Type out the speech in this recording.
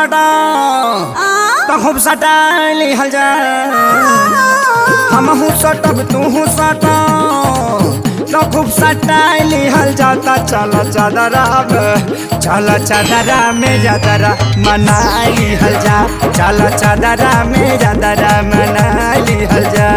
सटा तो खूब सटाइली हल जा हमहू सटब तू सटा तो खूब सटाइली हल जाता चला चादरा में जादरा मनाई हल जा चला चादरा में जादरा मनाई हल जा।